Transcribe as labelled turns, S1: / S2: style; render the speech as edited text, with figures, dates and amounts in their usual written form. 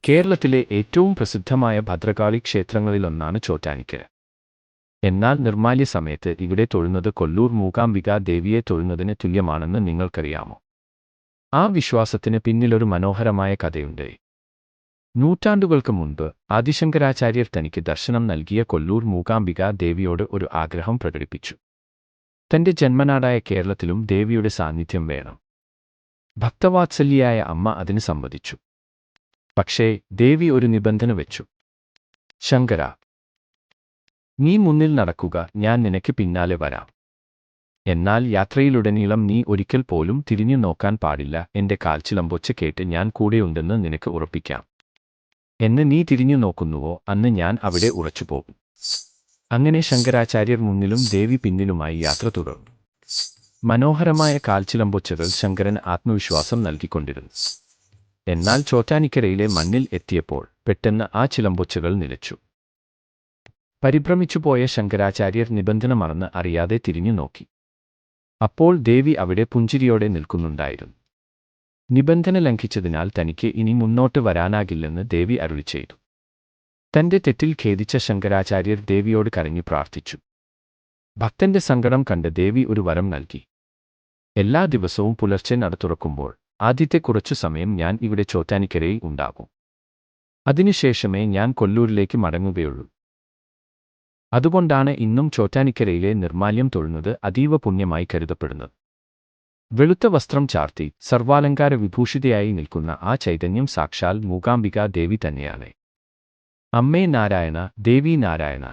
S1: കേരളത്തിലെ ഏറ്റവും പ്രസിദ്ധമായ ഭദ്രകാളി ക്ഷേത്രങ്ങളിലൊന്നാണ് ചോറ്റാനിക്കര. എന്നാൽ നിർമ്മാല്യ സമയത്ത് ഇവിടെ തൊഴുന്നത് കൊല്ലൂർ മൂകാംബികാ ദേവിയെ തൊഴുന്നതിന് തുല്യമാണെന്ന് നിങ്ങൾക്കറിയാമോ? ആ വിശ്വാസത്തിന് പിന്നിലൊരു മനോഹരമായ കഥയുണ്ട്. നൂറ്റാണ്ടുകൾക്ക് മുൻപ് ആദിശങ്കരാചാര്യർ തനിക്ക് ദർശനം നൽകിയ കൊല്ലൂർ മൂകാംബികാ ദേവിയോട് ഒരു ആഗ്രഹം പ്രകടിപ്പിച്ചു. തന്റെ ജന്മനാടായ കേരളത്തിലും ദേവിയുടെ സാന്നിധ്യം വേണം. ഭക്തവാത്സല്യയായ അമ്മ അതിന് സമ്മതിച്ചു. പക്ഷേ ദേവി ഒരു നിബന്ധന വെച്ചു. ശങ്കരാ, നീ മുന്നിൽ നടക്കുക, ഞാൻ നിനക്ക് പിന്നാലെ വരാം. എന്നാൽ യാത്രയിലുടനീളം നീ ഒരിക്കൽ പോലും തിരിഞ്ഞു നോക്കാൻ പാടില്ല. എന്റെ കാൽച്ചിലമ്പൊച്ച കേട്ട് ഞാൻ കൂടെയുണ്ടെന്ന് നിനക്ക് ഉറപ്പിക്കാം. എന്ന് നീ തിരിഞ്ഞു നോക്കുന്നുവോ അന്ന് ഞാൻ അവിടെ ഉറച്ചുപോകും. അങ്ങനെ ശങ്കരാചാര്യർ മുന്നിലും ദേവി പിന്നിലുമായി യാത്ര തുടർന്നു. മനോഹരമായ കാൽച്ചിലമ്പൊച്ചകൾ ശങ്കരന് ആത്മവിശ്വാസം നൽകിക്കൊണ്ടിരുന്നു. എന്നാൽ ചോറ്റാനിക്കരയിലെ മണ്ണിൽ എത്തിയപ്പോൾ പെട്ടെന്ന് ആ ചിലമ്പൊച്ചകൾ നിലച്ചു. പരിഭ്രമിച്ചുപോയ ശങ്കരാചാര്യർ നിബന്ധന മറന്ന് അറിയാതെ തിരിഞ്ഞു നോക്കി. അപ്പോൾ ദേവി അവിടെ പുഞ്ചിരിയോടെ നിൽക്കുന്നുണ്ടായിരുന്നു. നിബന്ധന ലംഘിച്ചതിനാൽ തനിക്ക് ഇനി മുന്നോട്ട് വരാനാകില്ലെന്ന് ദേവി അരുളിച്ചെയ്തു. തന്റെ തെറ്റിൽ ഖേദിച്ച ശങ്കരാചാര്യർ ദേവിയോട് കരഞ്ഞു പ്രാർത്ഥിച്ചു. ഭക്തന്റെ സങ്കടം കണ്ട് ദേവി ഒരു വരം നൽകി. എല്ലാ ദിവസവും പുലർച്ചെ നട തുറക്കുമ്പോൾ ആദ്യത്തെ കുറച്ചു സമയം ഞാൻ ഇവിടെ ചോറ്റാനിക്കരയിൽ ഉണ്ടാകും. അതിനുശേഷമേ ഞാൻ കൊല്ലൂരിലേക്ക് മടങ്ങുകയുള്ളൂ. അതുകൊണ്ടാണ് ഇന്നും ചോറ്റാനിക്കരയിലെ നിർമ്മാല്യം തൊഴുന്നത് അതീവ പുണ്യമായി കരുതപ്പെടുന്നത്. വെളുത്ത വസ്ത്രം ചാർത്തി സർവാലങ്കാര വിഭൂഷിതയായി നിൽക്കുന്ന ആ ചൈതന്യം സാക്ഷാൽ മൂകാംബികാ ദേവി തന്നെയാണ്. അമ്മേ നാരായണ, ദേവി നാരായണ.